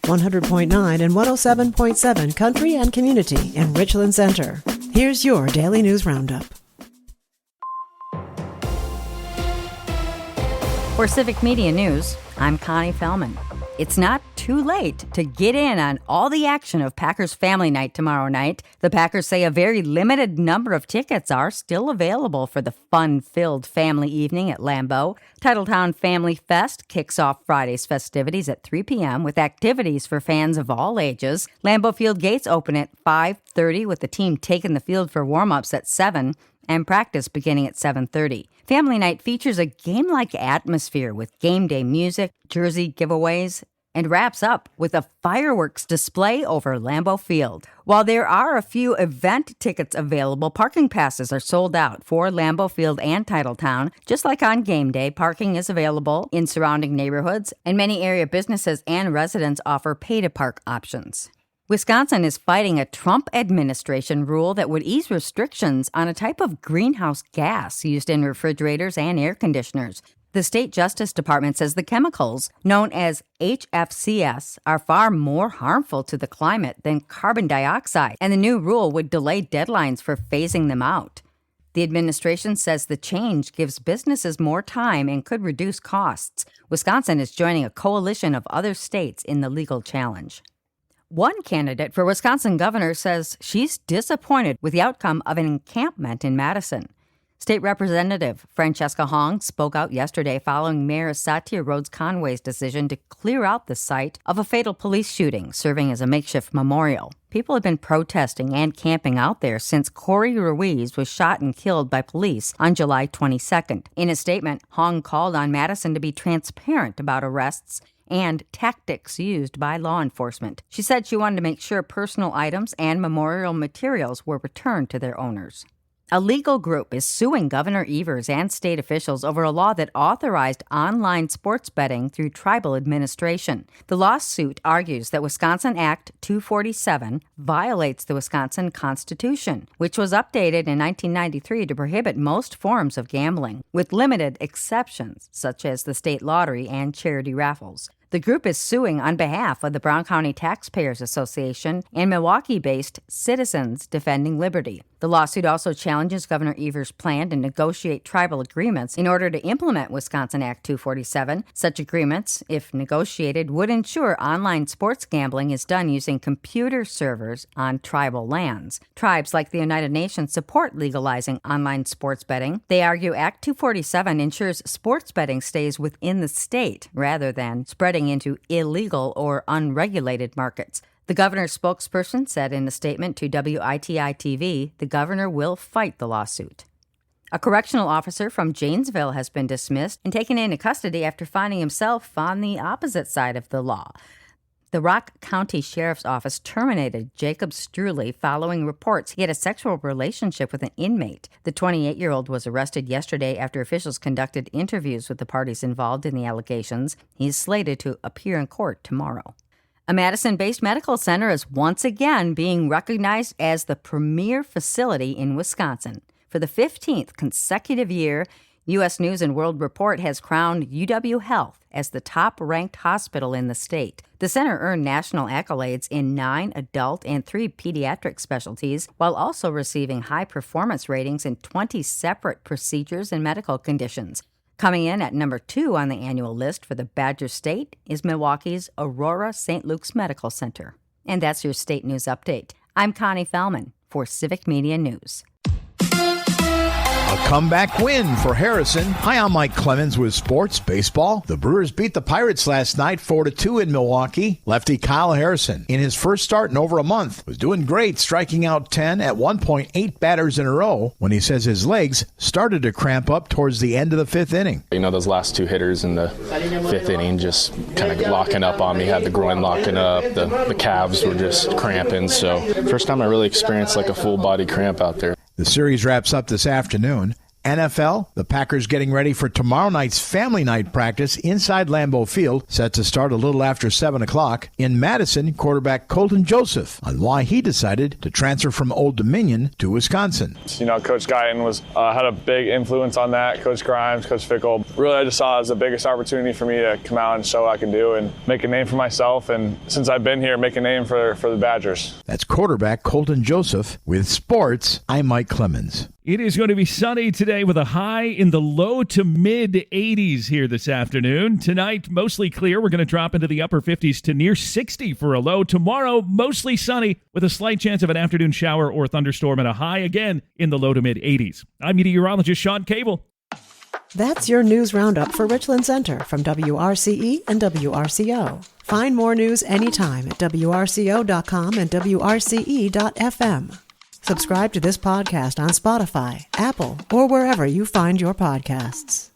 100.9 and 107.7 Country and Community in Richland Center. Here's your Daily News Roundup. For Civic Media News, I'm Connie Fellman. It's not too late to get in on all the action of Packers Family Night tomorrow night. The Packers say a very limited number of tickets are still available for the fun-filled family evening at Lambeau. Titletown Family Fest kicks off Friday's festivities at 3 p.m. with activities for fans of all ages. Lambeau Field gates open at 5:30 with the team taking the field for warm-ups at 7 and practice beginning at 7:30. Family Night features a game-like atmosphere with game day music, jersey giveaways, and wraps up with a fireworks display over Lambeau Field. While there are a few event tickets available, parking passes are sold out for Lambeau Field and Titletown. Just like on game day, parking is available in surrounding neighborhoods, and many area businesses and residents offer pay-to-park options. Wisconsin is fighting a Trump administration rule that would ease restrictions on a type of greenhouse gas used in refrigerators and air conditioners. The state Justice Department says the chemicals, known as HFCS, are far more harmful to the climate than carbon dioxide, and the new rule would delay deadlines for phasing them out. The administration says the change gives businesses more time and could reduce costs. Wisconsin is joining a coalition of other states in the legal challenge. One candidate for Wisconsin governor says she's disappointed with the outcome of an encampment in Madison. State Representative Francesca Hong spoke out yesterday following Mayor Satya Rhodes-Conway's decision to clear out the site of a fatal police shooting, serving as a makeshift memorial. People have been protesting and camping out there since Corey Ruiz was shot and killed by police on July 22nd. In a statement, Hong called on Madison to be transparent about arrests and tactics used by law enforcement. She said she wanted to make sure personal items and memorial materials were returned to their owners. A legal group is suing Governor Evers and state officials over a law that authorized online sports betting through tribal administration. The lawsuit argues that Wisconsin Act 247 violates the Wisconsin Constitution, which was updated in 1993 to prohibit most forms of gambling, with limited exceptions, such as the state lottery and charity raffles. The group is suing on behalf of the Brown County Taxpayers Association and Milwaukee-based Citizens Defending Liberty. The lawsuit also challenges Governor Evers' plan to negotiate tribal agreements in order to implement Wisconsin Act 247. Such agreements, if negotiated, would ensure online sports gambling is done using computer servers on tribal lands. Tribes like the United Nations support legalizing online sports betting. They argue Act 247 ensures sports betting stays within the state rather than spreading into illegal or unregulated markets. The governor's spokesperson said in a statement to WITI-TV, the governor will fight the lawsuit. A correctional officer from Janesville has been dismissed and taken into custody after finding himself on the opposite side of the law. The Rock County Sheriff's Office terminated Jacob Struley following reports he had a sexual relationship with an inmate. The 28-year-old was arrested yesterday after officials conducted interviews with the parties involved in the allegations. He's slated to appear in court tomorrow. A Madison-based medical center is once again being recognized as the premier facility in Wisconsin. For the 15th consecutive year, U.S. News & World Report has crowned UW Health as the top-ranked hospital in the state. The center earned national accolades in 9 adult and 3 pediatric specialties, while also receiving high-performance ratings in 20 separate procedures and medical conditions. Coming in at number 2 on the annual list for the Badger State is Milwaukee's Aurora St. Luke's Medical Center. And that's your state news update. I'm Connie Fellman for Civic Media News. A comeback win for Harrison. Hi, I'm Mike Clemens with Sports Baseball. The Brewers beat the Pirates last night 4-2 in Milwaukee. Lefty Kyle Harrison, in his first start in over a month, was doing great, striking out 10 at one point 8 batters in a row when he says his legs started to cramp up towards the end of the 5th inning. You know, those last 2 hitters in the 5th inning just kind of locking up on me, had the groin locking up, the calves were just cramping. So first time I really experienced like a full body cramp out there. The series wraps up this afternoon. NFL, the Packers getting ready for tomorrow night's family night practice inside Lambeau Field, set to start a little after 7 o'clock. In Madison, quarterback Colton Joseph on why he decided to transfer from Old Dominion to Wisconsin. Coach Guyton had a big influence on that. Coach Grimes, Coach Fickle. Really, I just saw it as the biggest opportunity for me to come out and show what I can do and make a name for myself. And since I've been here, make a name for the Badgers. That's quarterback Colton Joseph. With sports, I'm Mike Clemens. It is going to be sunny today with a high in the low to mid 80s here this afternoon. Tonight, mostly clear. We're going to drop into the upper 50s to near 60 for a low. Tomorrow, mostly sunny with a slight chance of an afternoon shower or thunderstorm and a high again in the low to mid 80s. I'm meteorologist Sean Cable. That's your news roundup for Richland Center from WRCE and WRCO. Find more news anytime at WRCO.com and WRCE.FM. Subscribe to this podcast on Spotify, Apple, or wherever you find your podcasts.